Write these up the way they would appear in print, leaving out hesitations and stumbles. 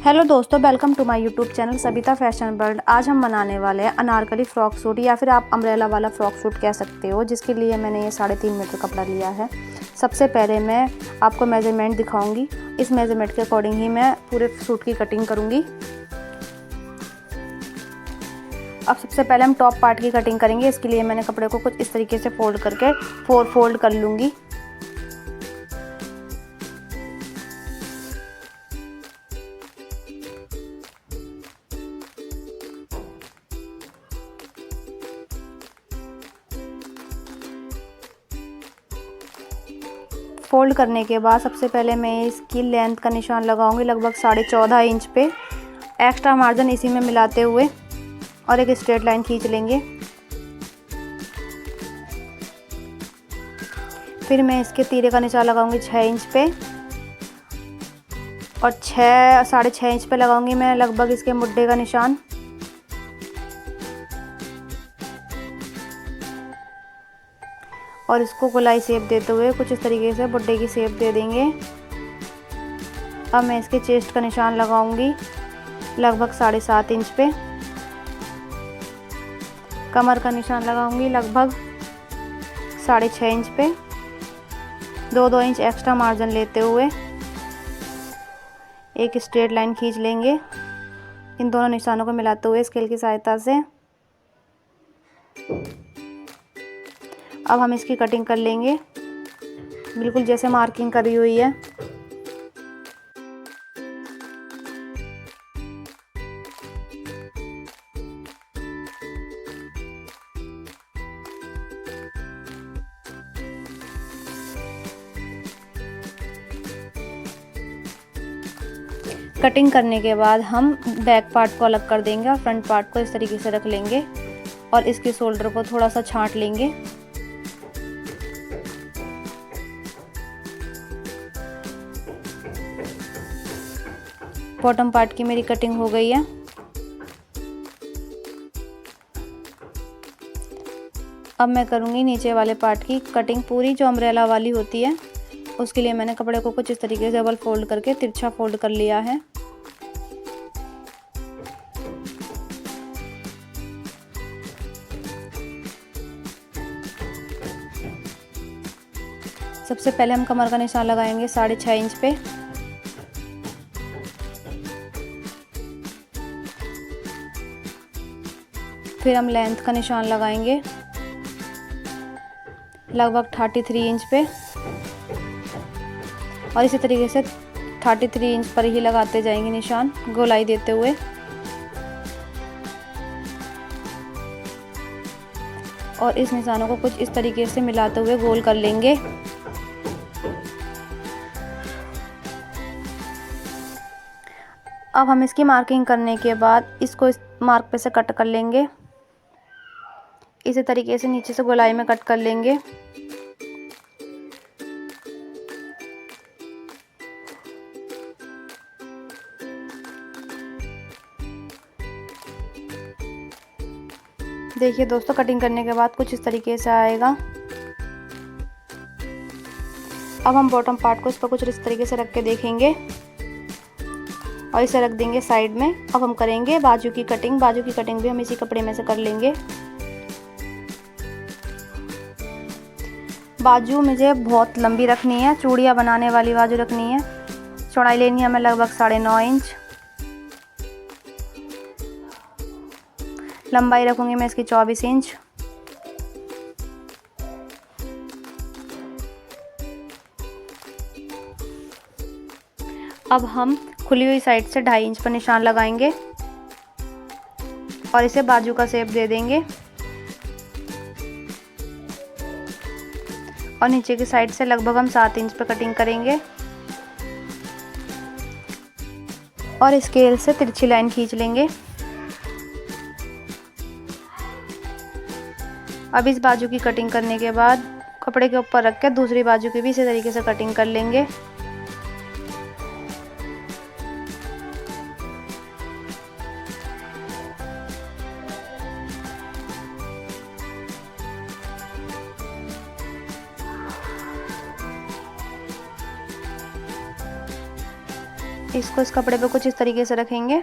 Hello दोस्तों, welcome to my YouTube channel Savita fashion world. आज हम बनाने वाले हैं अनारकली फ्रॉक सूट या फिर आप अम्ब्रेला वाला फ्रॉक सूट कह सकते हो, जिसके लिए मैंने ये 3.5 मीटर कपड़ा लिया है। सबसे पहले मैं आपको मेजरमेंट दिखाऊंगी। इस मेजरमेंट के अकॉर्डिंग ही मैं पूरे सूट की कटिंग करूंगी। अब सबसे पहले हम टॉप पार्ट की कटिंग करेंगे। इसके लिए मैंने कपड़े को कुछ इस तरीके से फोल्ड करके 4 फोल्ड कर लूँगी। फोल्ड करने के बाद सबसे पहले मैं इसकी लेंथ का निशान लगाऊंगी लगभग 14.5 इंच पे। एक्स्ट्रा मार्जिन इसी में मिलाते हुए और एक स्ट्रेट लाइन खींच लेंगे। फिर मैं इसके तीरे का निशान लगाऊंगी 6 इंच पे और 6.5 इंच पे लगाऊंगी मैं लगभग इसके मुड्ढे का निशान। और इसको गोलाई शेप देते हुए कुछ इस तरीके से बुड्ढे की शेप दे देंगे। अब मैं इसके चेस्ट का निशान लगाऊंगी लगभग 7.5 इंच पे। कमर का निशान लगाऊंगी लगभग 6.5 इंच पे। 2-2 इंच एक्स्ट्रा मार्जिन लेते हुए एक स्ट्रेट लाइन खींच लेंगे इन दोनों निशानों को मिलाते हुए स्केल की सहायता से। अब हम इसकी कटिंग कर लेंगे बिल्कुल जैसे मार्किंग करी हुई है। कटिंग करने के बाद हम बैक पार्ट को अलग कर देंगे और फ्रंट पार्ट को इस तरीके से रख लेंगे और इसके शोल्डर को थोड़ा सा छांट लेंगे। बॉटम पार्ट की मेरी कटिंग हो गई है। अब मैं करूँगी नीचे वाले पार्ट की कटिंग पूरी, जो अम्ब्रेला वाली होती है। उसके लिए मैंने कपड़े को कुछ इस तरीके से डबल फोल्ड करके तिरछा फोल्ड कर लिया है। सबसे पहले हम कमर का निशान लगाएंगे 6.5 इंच पे। फिर हम लेंथ का निशान लगाएंगे लगभग 33 इंच पे और इसी तरीके से 33 इंच पर ही लगाते जाएंगे निशान गोलाई देते हुए। और इस निशानों को कुछ इस तरीके से मिलाते हुए गोल कर लेंगे। अब हम इसकी मार्किंग करने के बाद इसको इस मार्क पे से कट कर लेंगे। इसी तरीके से नीचे से गोलाई में कट कर लेंगे। देखिए दोस्तों, कटिंग करने के बाद कुछ इस तरीके से आएगा। अब हम बॉटम पार्ट को इस पर कुछ इस तरीके से रख के देखेंगे और इसे रख देंगे साइड में। अब हम करेंगे बाजू की कटिंग। बाजू की कटिंग भी हम इसी कपड़े में से कर लेंगे। बाजू मुझे बहुत लंबी रखनी है, चूड़ियाँ बनाने वाली बाजू रखनी है। चौड़ाई लेनी है हमें लगभग 9.5 इंच। लंबाई रखूंगी मैं इसकी 24 इंच। अब हम खुली हुई साइड से 2.5 इंच पर निशान लगाएंगे और इसे बाजू का शेप दे देंगे और नीचे की साइड से लगभग हम 7 इंच पर कटिंग करेंगे और स्केल से तिरछी लाइन खींच लेंगे। अब इस बाजू की कटिंग करने के बाद कपड़े के ऊपर रख के दूसरी बाजू की भी इसी तरीके से कटिंग कर लेंगे। इसको इस कपड़े पे कुछ इस तरीके से रखेंगे।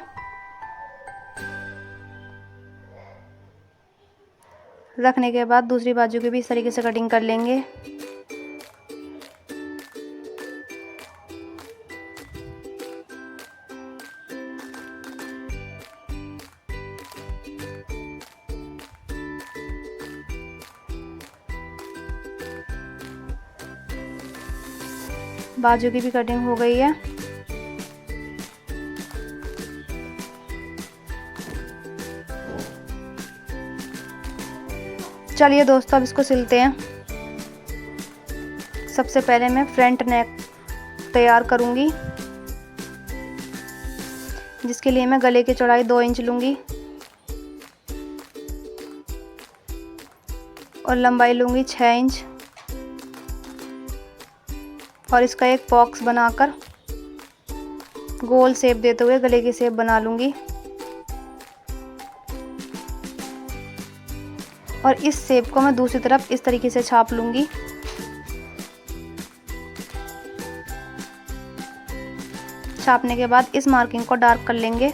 रखने के बाद दूसरी बाजू की भी इस तरीके से कटिंग कर लेंगे। बाजू की भी कटिंग हो गई है। चलिए दोस्तों अब इसको सिलते हैं। सबसे पहले मैं फ्रंट नेक तैयार करूंगी, जिसके लिए मैं गले की चौड़ाई 2 इंच लूंगी और लंबाई लूंगी 6 इंच और इसका एक बॉक्स बनाकर गोल शेप देते हुए गले की शेप बना लूंगी और इस शेप को मैं दूसरी तरफ इस तरीके से छाप लूंगी। छापने के बाद इस मार्किंग को डार्क कर लेंगे।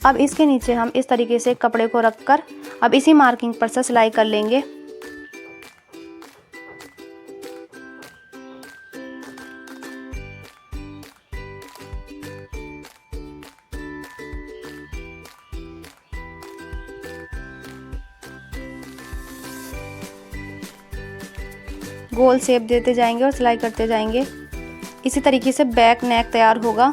अब इसके नीचे हम इस तरीके से कपड़े को रखकर अब इसी मार्किंग पर से सिलाई कर लेंगे। गोल शेप देते जाएंगे और सिलाई करते जाएंगे। इसी तरीके से बैक नेक तैयार होगा।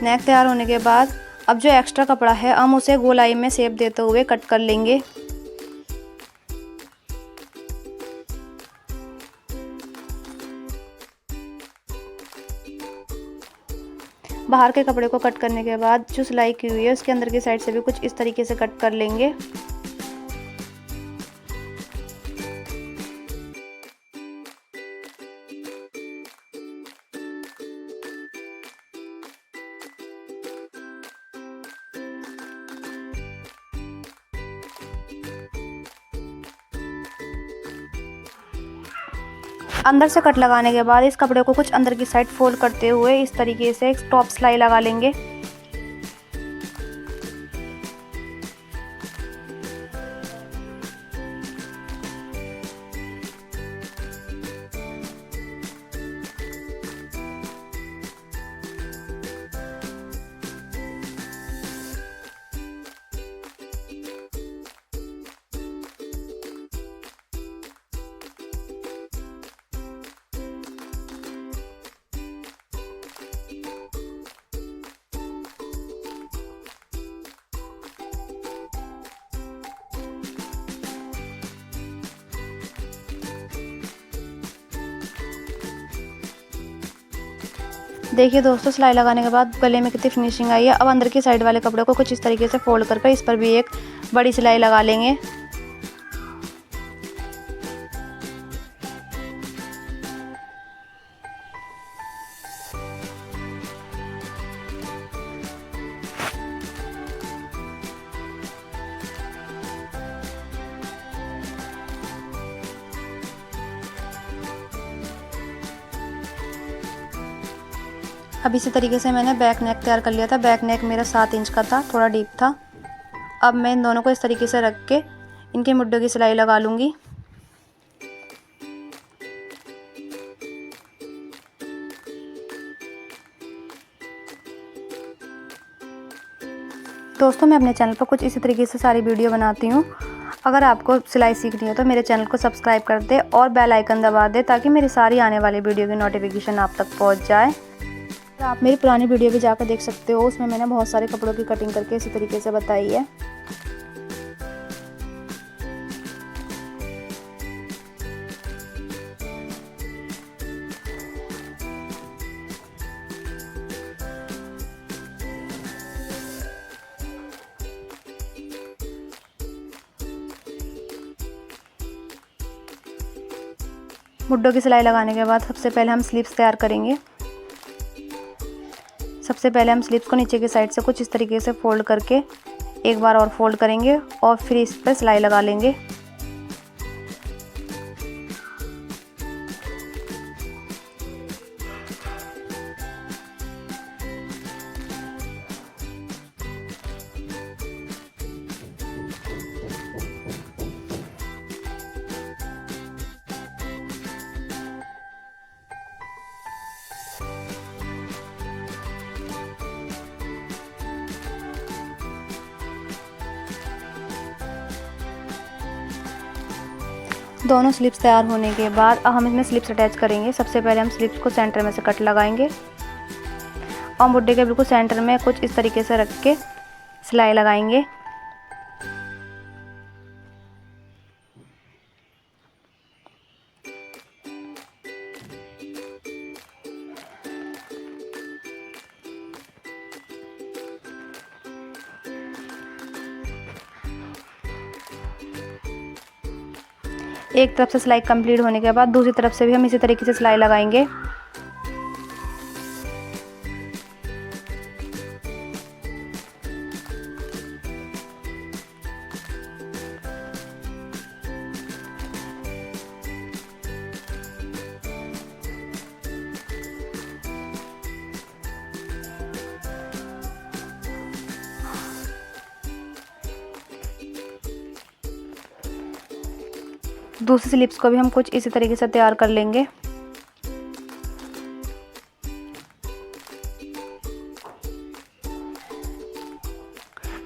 नेक तैयार होने के बाद अब जो एक्स्ट्रा कपड़ा है हम उसे गोलाई में शेप देते हुए कट कर लेंगे। बाहर के कपड़े को कट करने के बाद जो सिलाई की हुई है उसके अंदर की साइड से भी कुछ इस तरीके से कट कर लेंगे। अंदर से कट लगाने के बाद इस कपड़े को कुछ अंदर की साइड फोल्ड करते हुए इस तरीके से एक टॉप सिलाई लगा लेंगे। देखिए दोस्तों सिलाई लगाने के बाद गले में कितनी फिनिशिंग आई है। अब अंदर की साइड वाले कपड़े को कुछ इस तरीके से फोल्ड करके इस पर भी एक बड़ी सिलाई लगा लेंगे। अब इसी तरीके से मैंने बैक नेक तैयार कर लिया था। बैक नेक मेरा 7 इंच का था, थोड़ा डीप था। अब मैं इन दोनों को इस तरीके से रख के इनके मुड्ढों की सिलाई लगा लूँगी। दोस्तों मैं अपने चैनल पर कुछ इसी तरीके से सारी वीडियो बनाती हूँ। अगर आपको सिलाई सीखनी हो तो मेरे चैनल को सब्सक्राइब कर दे और बेल आइकन दबा दे ताकि मेरी सारी आने वाली वीडियो की नोटिफिकेशन आप तक पहुँच जाए। आप मेरी पुरानी वीडियो भी जाकर देख सकते हो, उसमें मैंने बहुत सारे कपड़ों की कटिंग करके इसी तरीके से बताई है। मुड्ढों की सिलाई लगाने के बाद सबसे पहले हम स्लीव्स तैयार करेंगे। सबसे पहले हम स्लीव्स को नीचे की साइड से कुछ इस तरीके से फोल्ड करके एक बार और फोल्ड करेंगे और फिर इस पर सिलाई लगा लेंगे। दोनों स्लिप्स तैयार होने के बाद अब हम इसमें स्लिप्स अटैच करेंगे। सबसे पहले हम स्लिप्स को सेंटर में से कट लगाएंगे और बुड्ढे के बिल्कुल सेंटर में कुछ इस तरीके से रख के सिलाई लगाएंगे। एक तरफ से सिलाई कंप्लीट होने के बाद दूसरी तरफ से भी हम इसी तरीके से सिलाई लगाएंगे। दूसरी स्लिप्स को भी हम कुछ इसी तरीके से तैयार कर लेंगे।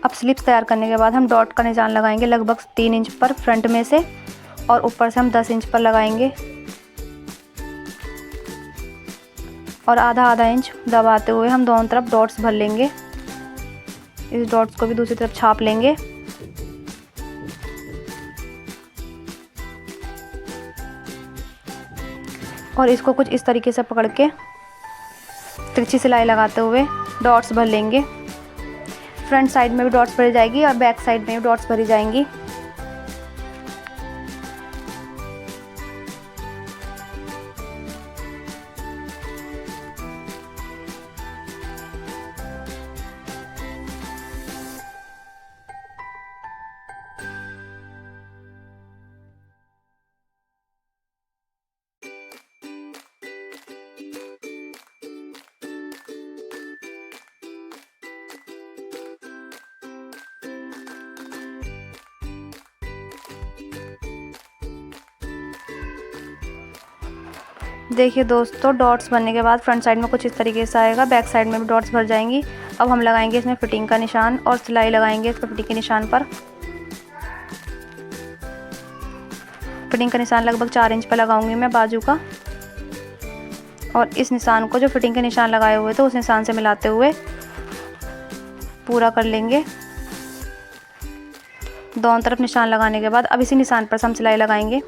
अब स्लिप्स तैयार करने के बाद हम डॉट का निशान लगाएंगे लगभग 3 इंच पर फ्रंट में से और ऊपर से हम 10 इंच पर लगाएंगे और आधा इंच दबाते हुए हम दोनों तरफ डॉट्स भर लेंगे। इस डॉट्स को भी दूसरी तरफ छाप लेंगे। और इसको कुछ इस तरीके से पकड़ के तिरछी सिलाई लगाते हुए डॉट्स भर लेंगे। फ्रंट साइड में भी डॉट्स भरी जाएगी और बैक साइड में भी डॉट्स भरी जाएंगी। देखिए दोस्तों, डॉट्स बनने के बाद फ्रंट साइड में कुछ इस तरीके से आएगा, बैक साइड में भी डॉट्स भर जाएंगी। अब हम लगाएंगे इसमें फिटिंग का निशान और सिलाई लगाएंगे इस पर फिटिंग के निशान पर। फिटिंग का निशान लगभग 4 इंच पर लगाऊंगी मैं बाजू का और इस निशान को जो फिटिंग के निशान लगाए हुए थे उस निशान से मिलाते हुए पूरा कर लेंगे। दोनों तरफ निशान लगाने के बाद अब इसी निशान पर हम सिलाई लगाएंगे।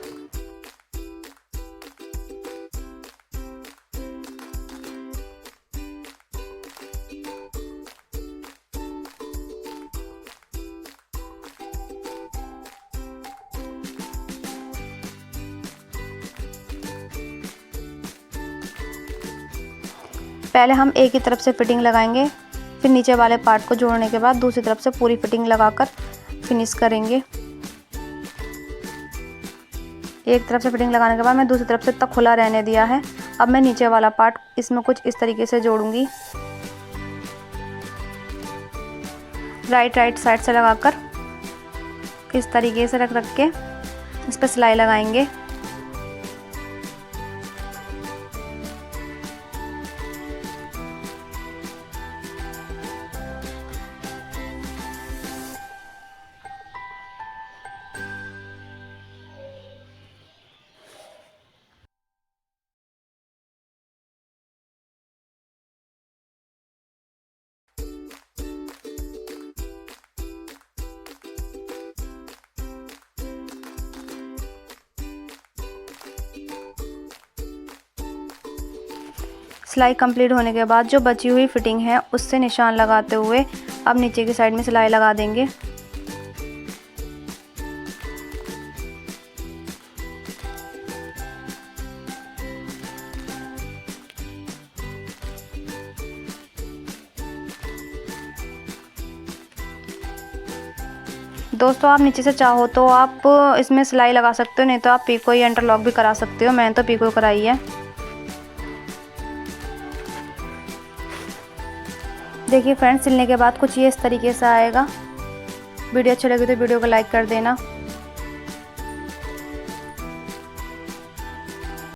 पहले हम एक ही तरफ से फिटिंग लगाएंगे, फिर नीचे वाले पार्ट को जोड़ने के बाद दूसरी तरफ से पूरी फिटिंग लगाकर फिनिश करेंगे। एक तरफ से फिटिंग लगाने के बाद मैं दूसरी तरफ से तक खुला रहने दिया है। अब मैं नीचे वाला पार्ट इसमें कुछ इस तरीके से जोड़ूंगी। राइट साइड से लगाकर इस तरीके से रख के इस पर सिलाई लगाएंगे। सिलाई कंप्लीट होने के बाद जो बची हुई फिटिंग है उससे निशान लगाते हुए अब नीचे की साइड में सिलाई लगा देंगे। दोस्तों आप नीचे से चाहो तो आप इसमें सिलाई लगा सकते हो, नहीं तो आप पीको या इंटरलॉक भी करा सकते हो। मैंने तो पीको कराई है। देखिए फ्रेंड्स, सिलने के बाद कुछ ये इस तरीके से आएगा। वीडियो अच्छी लगी तो वीडियो को लाइक कर देना।